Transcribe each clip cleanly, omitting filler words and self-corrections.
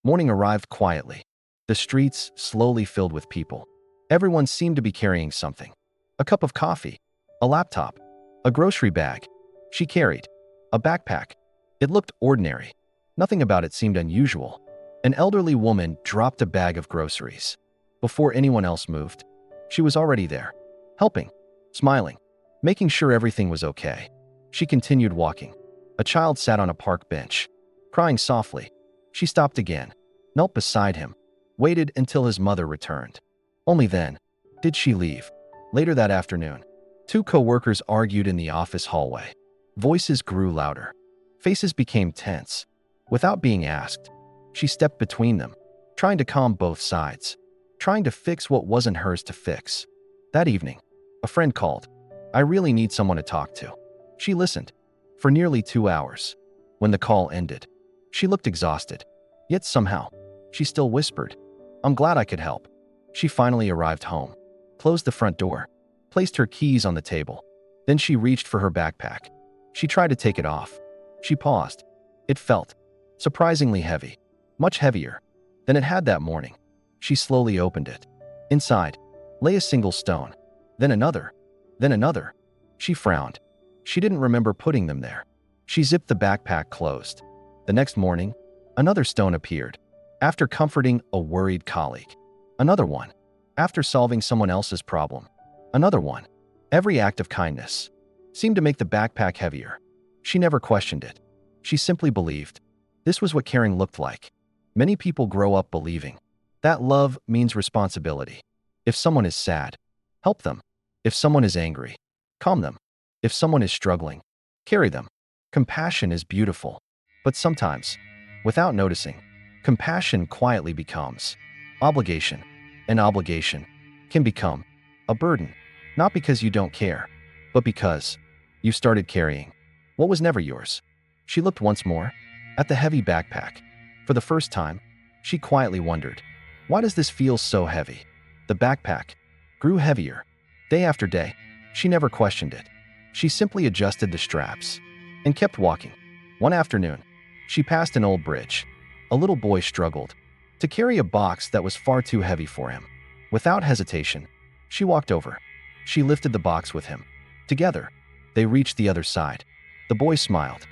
Morning arrived quietly. The streets slowly filled with people. Everyone seemed to be carrying something. A cup of coffee, a laptop, a grocery bag. She carried a backpack. It looked ordinary. Nothing about it seemed unusual. An elderly woman dropped a bag of groceries. Before anyone else moved, she was already there, helping, smiling, making sure everything was okay. She continued walking. A child sat on a park bench, crying softly. She stopped again, knelt beside him, waited until his mother returned. Only then did she leave. Later that afternoon, two co-workers argued in the office hallway. Voices grew louder. Faces became tense. Without being asked, she stepped between them, trying to calm both sides, trying to fix what wasn't hers to fix. That evening, a friend called. "I really need someone to talk to." She listened for nearly 2 hours. When the call ended, she looked exhausted. Yet somehow, she still whispered, "I'm glad I could help." She finally arrived home, closed the front door, placed her keys on the table. Then she reached for her backpack. She tried to take it off. She paused. It felt surprisingly heavy, much heavier than it had that morning. She slowly opened it. Inside lay a single stone, then another, then another. She frowned. She didn't remember putting them there. She zipped the backpack closed. The next morning, another stone appeared. After comforting a worried colleague. Another one. After solving someone else's problem. Another one. Every act of kindness seemed to make the backpack heavier. She never questioned it. She simply believed. This was what caring looked like. Many people grow up believing that love means responsibility. If someone is sad, help them. If someone is angry, calm them. If someone is struggling, carry them. Compassion is beautiful, but sometimes, without noticing, compassion quietly becomes obligation. And obligation can become a burden, not because you don't care, but because you started carrying what was never yours. She looked once more at the heavy backpack. For the first time, she quietly wondered, why does this feel so heavy? The backpack grew heavier. Day after day, she never questioned it. She simply adjusted the straps and kept walking. One afternoon, she passed an old bridge. A little boy struggled to carry a box that was far too heavy for him. Without hesitation, she walked over. She lifted the box with him. Together, they reached the other side. The boy smiled.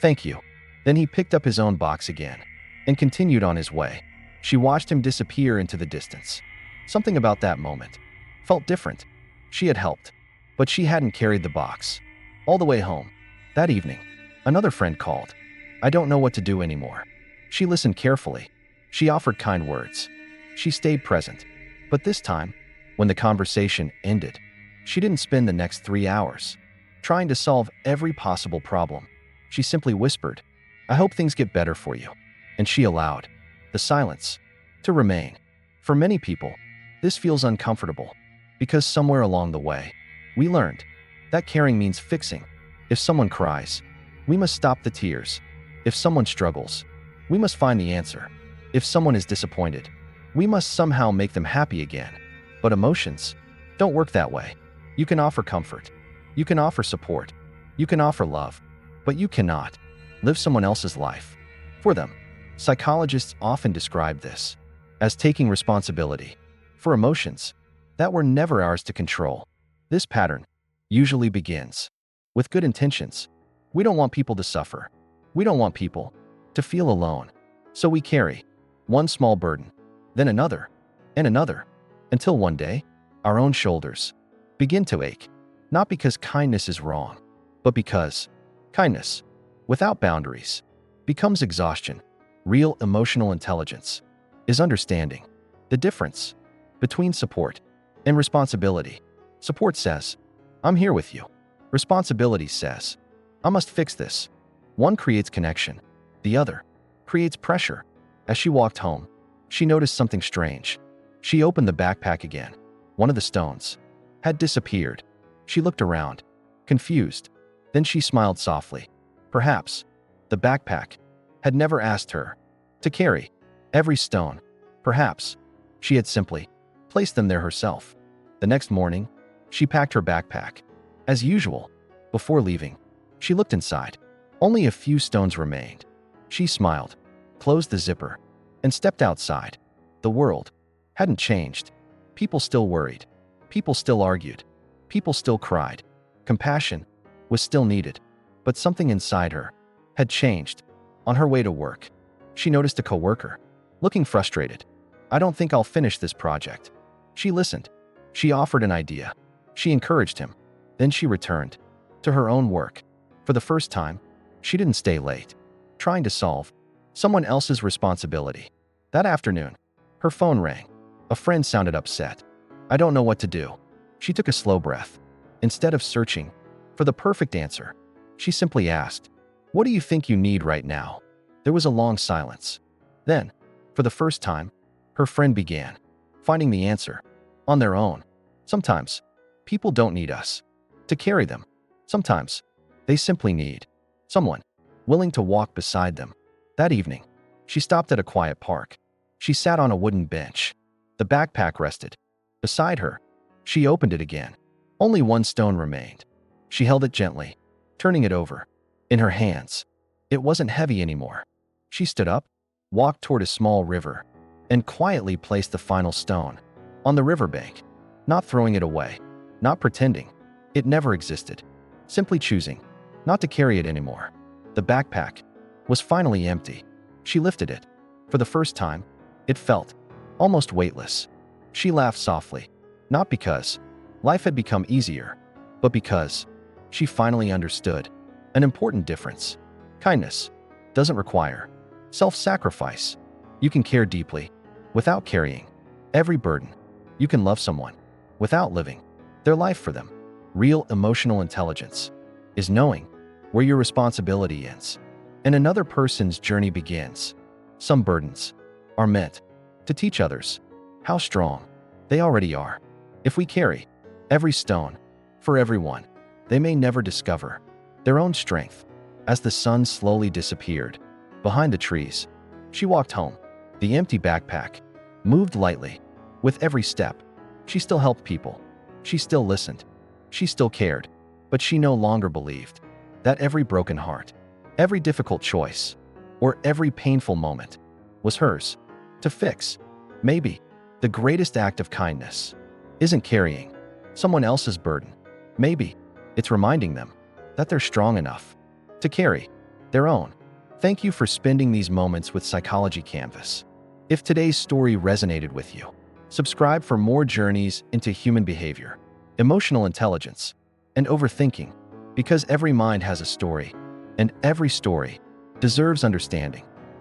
"Thank you." Then he picked up his own box again and continued on his way. She watched him disappear into the distance. Something about that moment felt different. She had helped, but she hadn't carried the box. All the way home, that evening, another friend called. "I don't know what to do anymore." She listened carefully. She offered kind words. She stayed present. But this time, when the conversation ended, she didn't spend the next 3 hours trying to solve every possible problem. She simply whispered, "I hope things get better for you." And she allowed the silence to remain. For many people, this feels uncomfortable because somewhere along the way, we learned that caring means fixing. If someone cries, we must stop the tears. If someone struggles, we must find the answer. If someone is disappointed, we must somehow make them happy again. But emotions don't work that way. You can offer comfort. You can offer support. You can offer love. But you cannot live someone else's life for them. Psychologists often describe this as taking responsibility for emotions that were never ours to control. This pattern usually begins with good intentions. We don't want people to suffer. We don't want people to feel alone. So we carry one small burden, then another, and another, until one day, our own shoulders begin to ache. Not because kindness is wrong, but because kindness, without boundaries, becomes exhaustion. Real emotional intelligence is understanding the difference between support and responsibility. Support says, "I'm here with you." Responsibility says, "I must fix this." One creates connection. The other creates pressure. As she walked home, she noticed something strange. She opened the backpack again. One of the stones had disappeared. She looked around, confused. Then she smiled softly. Perhaps the backpack had never asked her to carry every stone. Perhaps she had simply placed them there herself. The next morning, she packed her backpack. As usual, before leaving, she looked inside. Only a few stones remained. She smiled, closed the zipper, and stepped outside. The world hadn't changed. People still worried. People still argued. People still cried. Compassion was still needed. But something inside her had changed. On her way to work, she noticed a coworker, looking frustrated. "I don't think I'll finish this project." She listened. She offered an idea. She encouraged him. Then she returned to her own work. For the first time, she didn't stay late, trying to solve someone else's responsibility. That afternoon, her phone rang. A friend sounded upset. "I don't know what to do." She took a slow breath. Instead of searching for the perfect answer, she simply asked, "What do you think you need right now?" There was a long silence. Then, for the first time, her friend began finding the answer on their own. Sometimes, people don't need us to carry them. Sometimes, they simply need someone willing to walk beside them. That evening, she stopped at a quiet park. She sat on a wooden bench. The backpack rested beside her. She opened it again. Only one stone remained. She held it gently, turning it over in her hands. It wasn't heavy anymore. She stood up, walked toward a small river, and quietly placed the final stone on the riverbank, not throwing it away, not pretending it never existed, simply choosing not to carry it anymore. The backpack was finally empty. She lifted it. For the first time, it felt almost weightless. She laughed softly, not because life had become easier, but because she finally understood an important difference. Kindness doesn't require self-sacrifice. You can care deeply without carrying every burden. You can love someone without living their life for them. Real emotional intelligence is knowing where your responsibility ends and another person's journey begins. Some burdens are meant to teach others how strong they already are. If we carry every stone for everyone, they may never discover their own strength. As the sun slowly disappeared behind the trees, she walked home. The empty backpack moved lightly with every step. She still helped people. She still listened. She still cared. But she no longer believed that every broken heart, every difficult choice, or every painful moment was hers to fix. Maybe the greatest act of kindness isn't carrying someone else's burden. Maybe it's reminding them that they're strong enough to carry their own. Thank you for spending these moments with Psychology Canvas. If today's story resonated with you, subscribe for more journeys into human behavior, emotional intelligence, and overthinking, because every mind has a story, and every story deserves understanding.